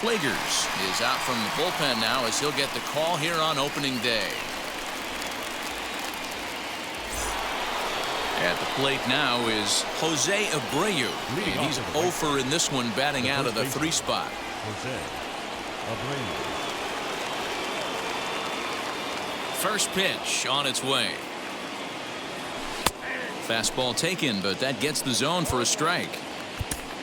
Flagers is out from the bullpen now as he'll get the call here on opening day. At the plate now is Jose Abreu, and he's 0 for in this one, batting out of the 3 spot. First pitch on its way. Fastball taken, but that gets the zone for a strike.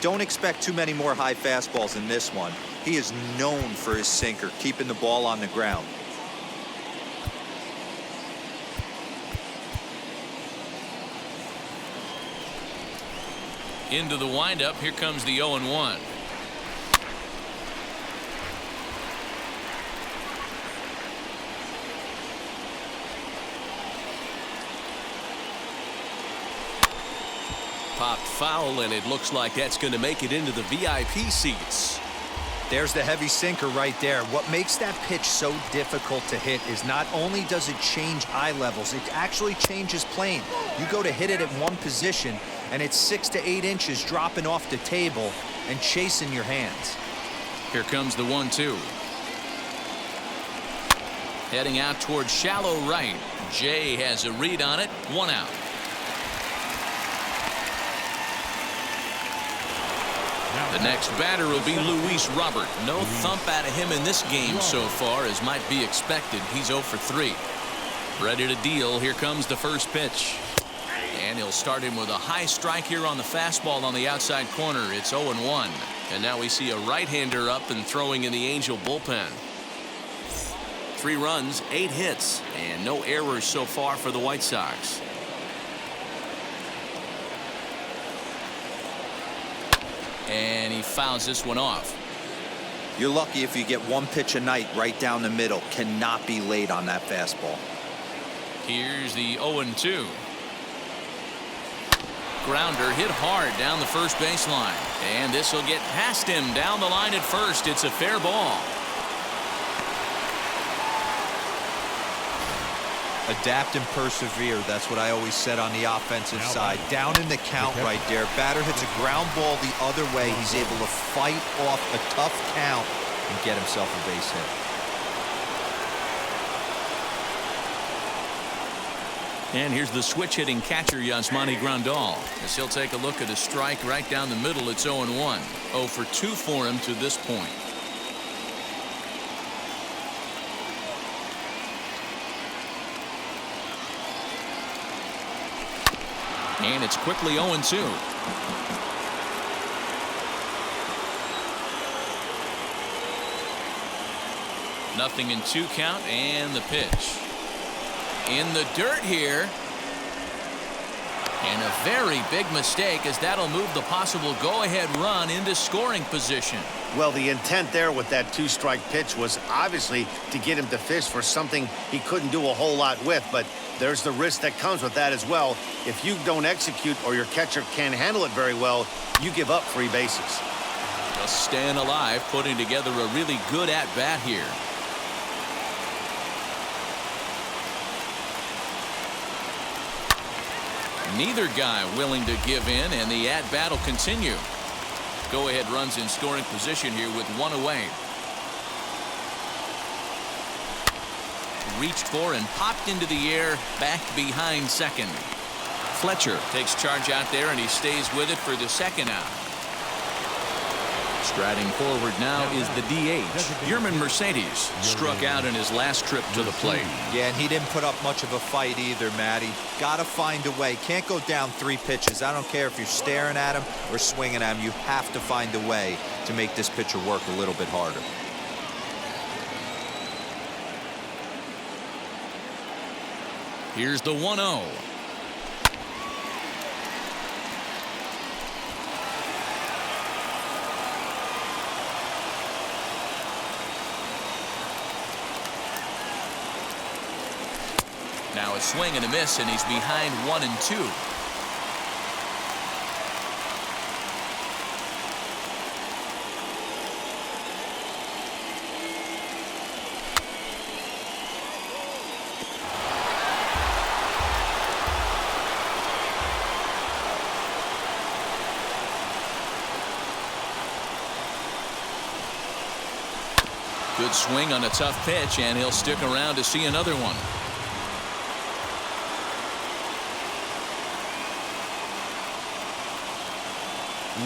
Don't expect too many more high fastballs in this one. He is known for his sinker, keeping the ball on the ground. Into the windup. Here comes the 0-1. Popped foul, and it looks like that's going to make it into the VIP seats. There's the heavy sinker right there. What makes that pitch so difficult to hit is not only does it change eye levels, it actually changes plane. You go to hit it at one position, and it's 6 to 8 inches dropping off the table and chasing your hands. Here comes the 1-2. Heading out towards shallow right. Jay has a read on it. 1 out. The next batter will be Luis Robert. No thump out of him in this game so far, as might be expected. He's 0 for 3. Ready to deal. Here comes the first pitch. And he'll start him with a high strike here on the fastball on the outside corner. It's 0-1. And now we see a right-hander up and throwing in the Angel bullpen. 3 runs, 8 hits, and no errors so far for the White Sox. And he fouls this one off. You're lucky if you get one pitch a night right down the middle. Cannot be late on that fastball. Here's the 0-2. Grounder hit hard down the first baseline. And this will get past him down the line at first. It's a fair ball. Adapt and persevere. That's what I always said on the offensive side. Down in the count right there. Batter hits a ground ball the other way. He's able to fight off a tough count and get himself a base hit. And here's the switch hitting catcher Yasmani Grandal, as he'll take a look at a strike right down the middle. It's 0-1. 0 for 2 for him to this point. And it's quickly 0-2. Nothing in 2 count, and the pitch. In the dirt here. And a very big mistake, as that'll move the possible go-ahead run into scoring position. Well, the intent there with that 2-strike pitch was obviously to get him to fish for something he couldn't do a whole lot with, but there's the risk that comes with that as well. If you don't execute or your catcher can't handle it very well, you give up 3 bases. Just staying alive, putting together a really good at-bat here. Neither guy willing to give in, and the at-bat will continue. Go-ahead runs in scoring position here with 1 away. Reached for and popped into the air, back behind second. Fletcher takes charge out there, and he stays with it for the 2nd out. Striding forward now is the DH. Yerman Mercedes struck out in his last trip to the plate. Yeah, and he didn't put up much of a fight either, Matty. Got to find a way. Can't go down 3 pitches. I don't care if you're staring at him or swinging at him. You have to find a way to make this pitcher work a little bit harder. Here's the 1-0. Now a swing and a miss, and he's behind 1-2. Good swing on a tough pitch, and he'll stick around to see another one.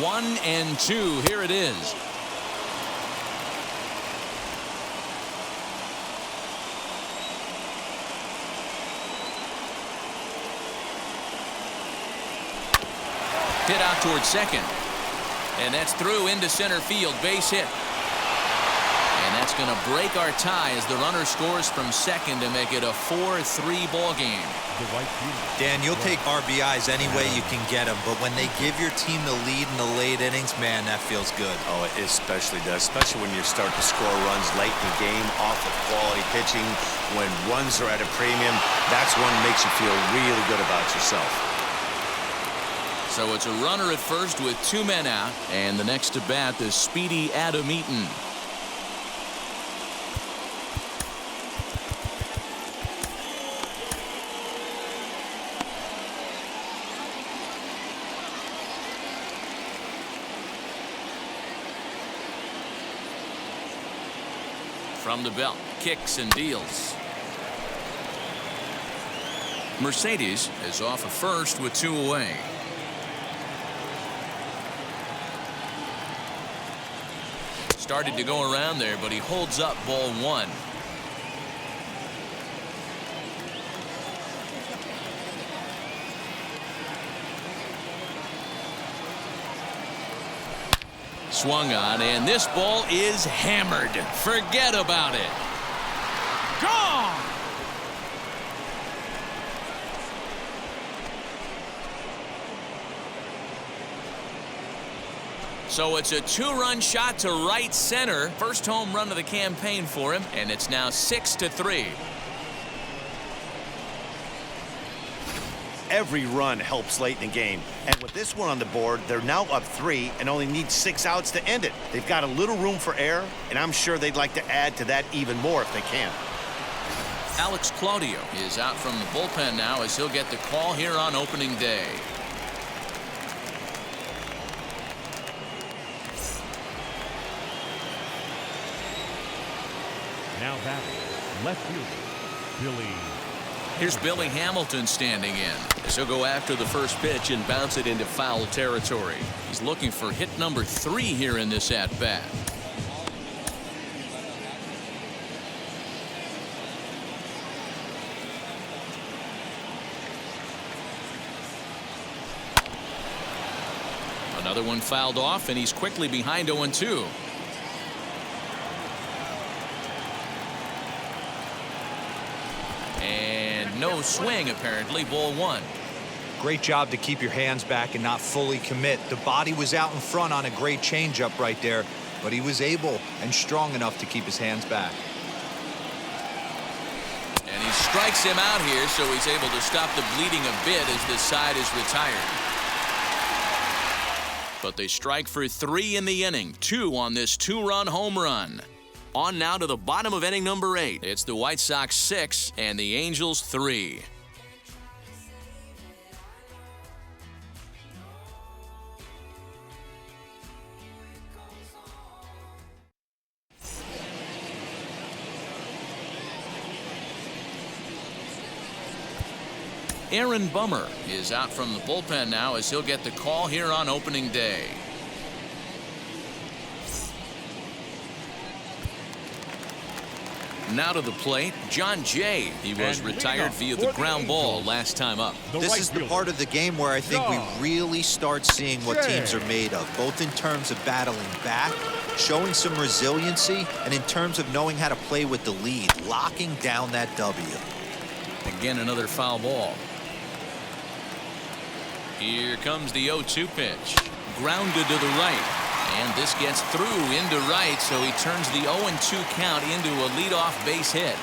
One and two. Here it is. Hit out towards second. And that's through into center field. Base hit. And that's going to break our tie as the runner scores from second to make it a 4-3 ball game. Dan, you'll take RBIs any way you can get them, but when they give your team the lead in the late innings, man, that feels good. Oh, it especially does, especially when you start to score runs late in the game off of quality pitching. When runs are at a premium, that's when it makes you feel really good about yourself. So it's a runner at first with 2 men out, and the next to bat, the speedy Adam Eaton. From the belt, kicks and deals. Mercedes is off of first with 2 away. Started to go around there, but he holds up ball 1. Swung on, and this ball is hammered. Forget about it. Gone! So it's a 2-run shot to right center. First home run of the campaign for him, and it's now 6-3. Every run helps late in the game. And with this one on the board, they're now up 3 and only need 6 outs to end it. They've got a little room for error, and I'm sure they'd like to add to that even more if they can. Alex Claudio is out from the bullpen now as he'll get the call here on opening day. Now batting, left fielder, Billy. Here's Billy Hamilton standing in. So go after the first pitch and bounce it into foul territory. He's looking for hit number 3 here in this at-bat. Another one fouled off, and he's quickly behind 0-2. No swing, apparently. Ball 1. Great job to keep your hands back and not fully commit. The body was out in front on a great changeup right there, but he was able and strong enough to keep his hands back. And he strikes him out here, so he's able to stop the bleeding a bit as this side is retired. But they strike for 3 in the inning, 2 on this 2-run home run. On now to the bottom of inning number 8. It's the White Sox 6 and the Angels 3. Aaron Bummer is out from the bullpen now as he'll get the call here on opening day. Now to the plate, John Jay. He was retired via the ground ball last time up. This is the part of the game where I think we really start seeing what teams are made of, both in terms of battling back, showing some resiliency, and in terms of knowing how to play with the lead, locking down that W. Again, another foul ball. Here comes the 0-2 pitch. Grounded to the right. And this gets through into right, so he turns the 0-2 count into a leadoff base hit.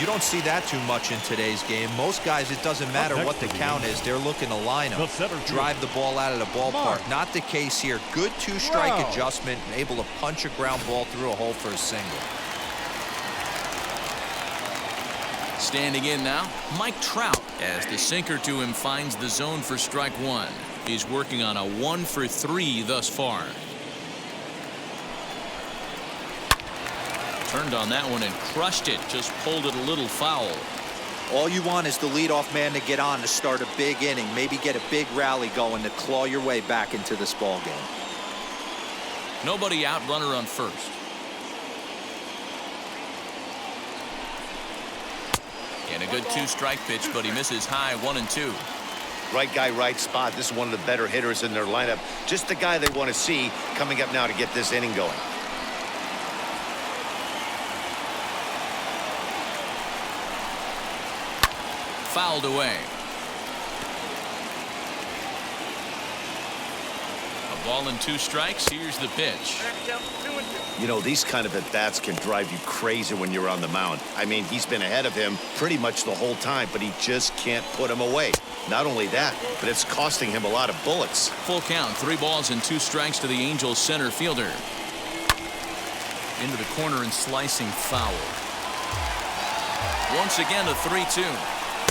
You don't see that too much in today's game. Most guys, it doesn't matter what the count is. They're looking to line up, drive the ball out of the ballpark. Not the case here. Good 2-strike adjustment, and able to punch a ground ball through a hole for a single. Standing in now, Mike Trout, as the sinker to him finds the zone for strike 1. He's working on a 1-for-3 thus far. Turned on that one and crushed it. Just pulled it a little foul. All you want is the leadoff man to get on to start a big inning. Maybe get a big rally going to claw your way back into this ball game. Nobody out, runner on first. And a good 2-strike pitch, but he misses high 1-2. Right guy, right spot. This is one of the better hitters in their lineup. Just the guy they want to see coming up now to get this inning going. Fouled away. A ball and 2 strikes. Here's the pitch. You know, these kind of at-bats can drive you crazy when you're on the mound. I mean, he's been ahead of him pretty much the whole time, but he just can't put him away. Not only that, but it's costing him a lot of bullets. Full count, 3 balls and 2 strikes to the Angels center fielder. Into the corner and slicing foul. Once again a 3-2.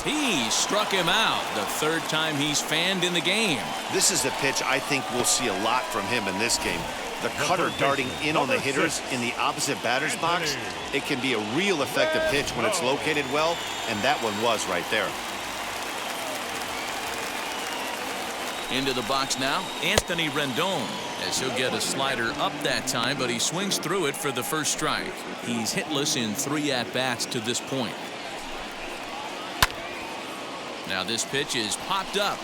He struck him out. The 3rd time he's fanned in the game. This is a pitch I think we'll see a lot from him in this game. The cutter darting in on the hitters in the opposite batter's box. It can be a real effective pitch when it's located well, and that one was right there. Into the box now, Anthony Rendon, as he'll get a slider up that time, but he swings through it for the 1st strike. He's hitless in 3 at-bats to this point. Now this pitch is popped up.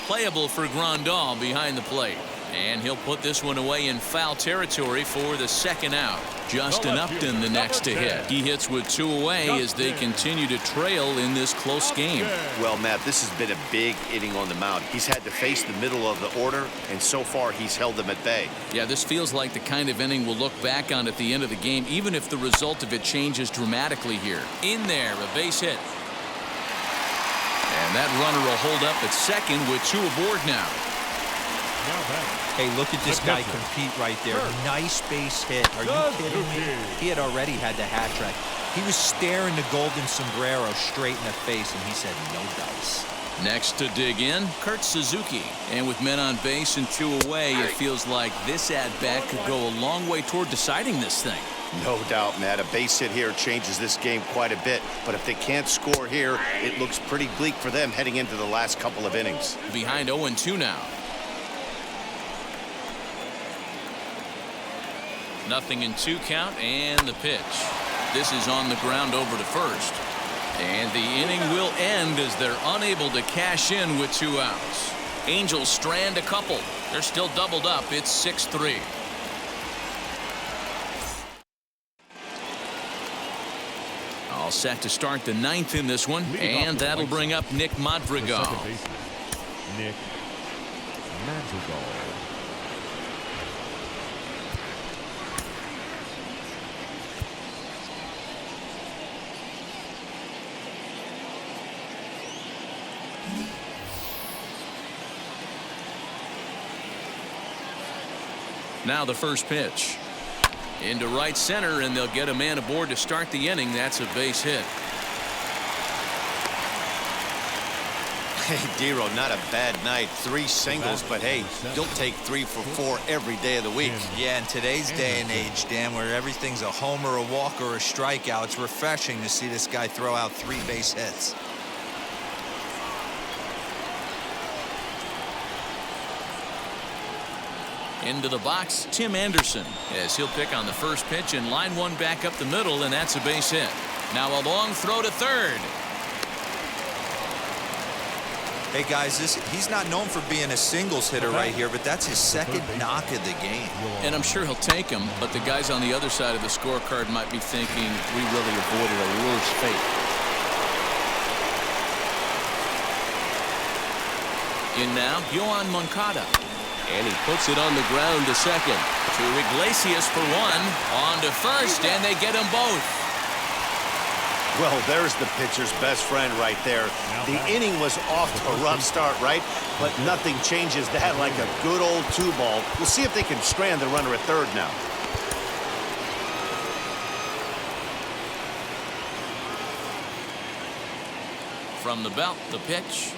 Playable for Grandal behind the plate. And he'll put this one away in foul territory for the 2nd out. Justin Upton the next to hit. He hits with 2 away as they continue to trail in this close game. Well, Matt, this has been a big inning on the mound. He's had to face the middle of the order, and so far he's held them at bay. Yeah, this feels like the kind of inning we'll look back on at the end of the game, even if the result of it changes dramatically here. In there, a base hit. And that runner will hold up at 2nd with 2 aboard now. Hey, look at this guy compete right there. Nice base hit. Are you kidding me? He had already had the hat trick. He was staring the golden sombrero straight in the face, and he said no dice. Next to dig in, Kurt Suzuki. And with men on base and 2 away, it feels like this at-bat could go a long way toward deciding this thing. No doubt, Matt. A base hit here changes this game quite a bit. But if they can't score here, it looks pretty bleak for them heading into the last couple of innings. Behind 0-2 now. 0-2 count, and the pitch. This is on the ground over to first. And the inning will end as they're unable to cash in with 2 outs. Angels strand a couple. They're still doubled up. It's 6-3. All set to start the 9th in this one, and that'll bring up Nick Madrigal. Nick Madrigal. Now the first pitch. Into right center, and they'll get a man aboard to start the inning. That's a base hit. Hey, Dero, not a bad night. 3 singles, but hey, don't take 3 for 4 every day of the week. Yeah, in today's day and age, Dan, where everything's a homer, a walk, or a strikeout, it's refreshing to see this guy throw out 3 base hits. Into the box, Tim Anderson, as he'll pick on the first pitch and line one back up the middle, and that's a base hit. Now a long throw to third. Hey guys, he's not known for being a singles hitter right here, but that's his 2nd knock of the game. And I'm sure he'll take him, but the guys on the other side of the scorecard might be thinking we really avoided a worse fate. In now, Yohan Moncada. And he puts it on the ground to second. To Iglesias for 1. On to first, and they get them both. Well, there's the pitcher's best friend right there. The inning was off to a rough start, right? But nothing changes that like a good old 2-ball. We'll see if they can strand the runner at third now. From the belt, the pitch.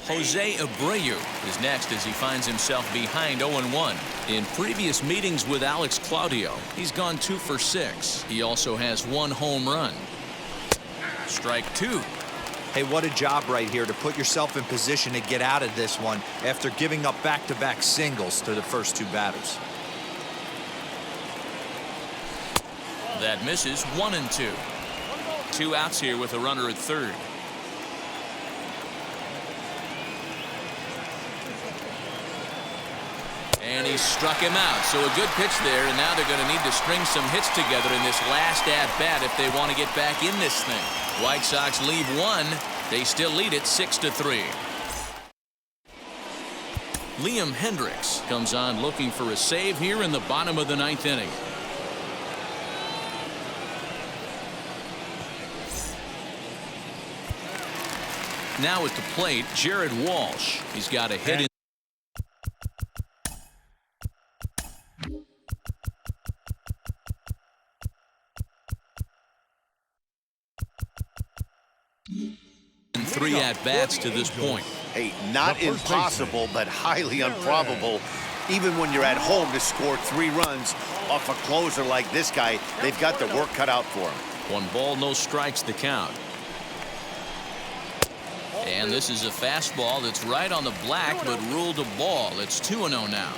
Jose Abreu is next as he finds himself behind 0-1. In previous meetings with Alex Claudio, he's gone 2 for 6. He also has 1 home run. Strike 2. Hey, what a job right here to put yourself in position to get out of this one after giving up back-to-back singles to the first 2 batters. That misses. 1-2. 2 outs here with a runner at third. And he struck him out. So a good pitch there, and now they're going to need to string some hits together in this last at-bat if they want to get back in this thing. White Sox leave 1. They still lead it 6-3. Liam Hendricks comes on looking for a save here in the bottom of the 9th inning. Now at the plate, Jared Walsh. He's got a hit in. And 3 at-bats to this point. Hey, not impossible, but highly improbable. Even when you're at home to score 3 runs off a closer like this guy, they've got the work cut out for him. 1 ball, no strikes the count. And this is a fastball that's right on the black, but ruled a ball. It's 2-0 now.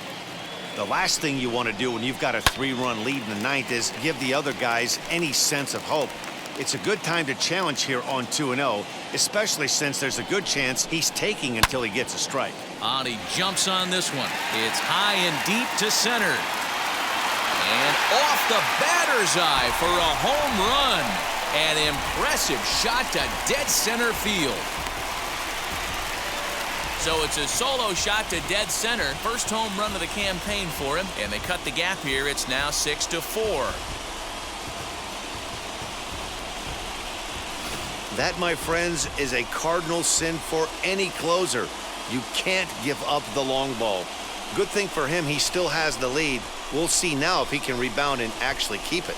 The last thing you want to do when you've got a 3-run lead in the 9th is give the other guys any sense of hope. It's a good time to challenge here on 2-0, especially since there's a good chance he's taking until he gets a strike. And he jumps on this one. It's high and deep to center. And off the batter's eye for a home run. An impressive shot to dead center field. So it's a solo shot to dead center. First home run of the campaign for him. And they cut the gap here. It's now 6-4. That, my friends, is a cardinal sin for any closer. You can't give up the long ball. Good thing for him, he still has the lead. We'll see now if he can rebound and actually keep it.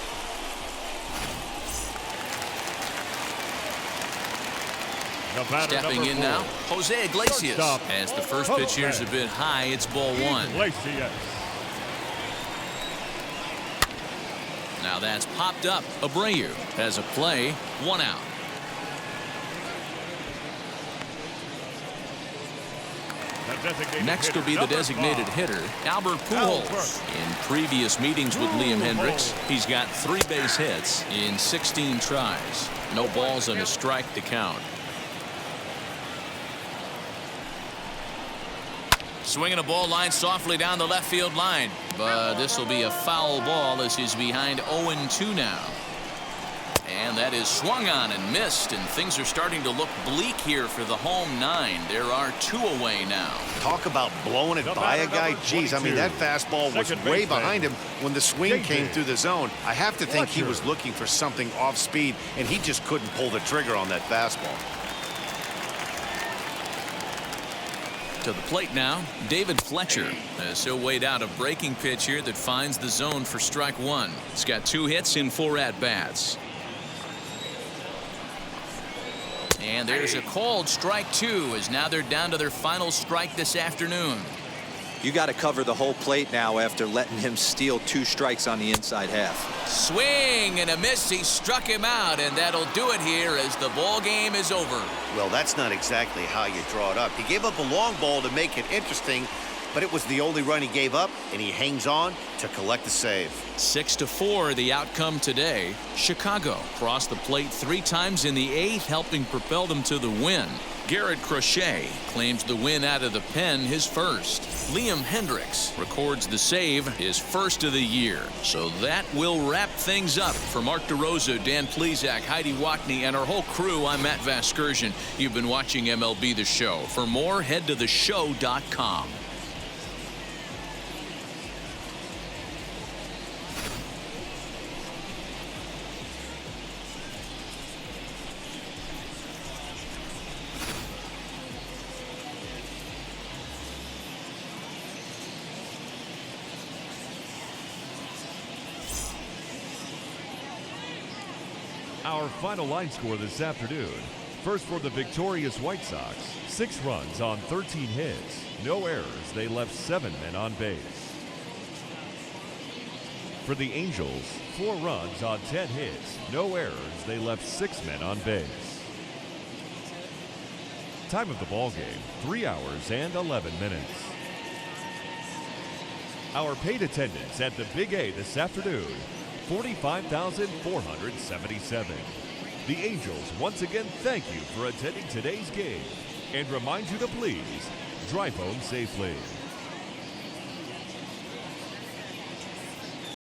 Stepping in now, Jose Iglesias. As the first pitch here is a bit high, it's ball 1. Now that's popped up. Abreu has a play. 1 out. Next will be the designated hitter, Albert Pujols. In previous meetings with Liam Hendricks, he's got 3 base hits in 16 tries. No balls and a strike to count. Swinging a ball line softly down the left field line. But this will be a foul ball as he's behind 0-2 now. And that is swung on and missed, and things are starting to look bleak here for the home 9. There are 2 away now. Talk about blowing it by a guy. Geez, I mean, that fastball was way behind him when the swing came through the zone. I have to think he was looking for something off speed, and he just couldn't pull the trigger on that fastball. To the plate now, David Fletcher. As he'll wait out a breaking pitch here that finds the zone for strike 1. He's got 2 hits in 4 at-bats. And there's a called strike 2 as now they're down to their final strike this afternoon. You got to cover the whole plate now after letting him steal 2 strikes on the inside half. Swing and a miss. He struck him out, and that'll do it here as the ball game is over. Well, that's not exactly how you draw it up. He gave up a long ball to make it interesting, but it was the only run he gave up, and he hangs on to collect the save. 6-4 the outcome today. Chicago crossed the plate 3 times in the 8th, helping propel them to the win. Garrett Crochet claims the win out of the pen, his first. Liam Hendricks records the save, his first of the year. So that will wrap things up. For Mark DeRosa, Dan Plesac, Heidi Watney, and our whole crew, I'm Matt Vasgersian. You've been watching MLB The Show. For more, head to theshow.com. Our final line score this afternoon, First for the victorious White Sox, 6 runs on 13 hits. No errors. They left 7 men on base. For the Angels, 4 runs on 10 hits. No errors. They left 6 men on base. Time of the ball game, 3 hours and 11 minutes. Our paid attendance at the Big A this afternoon, 45,477. The Angels once again thank you for attending today's game and remind you to please drive home safely.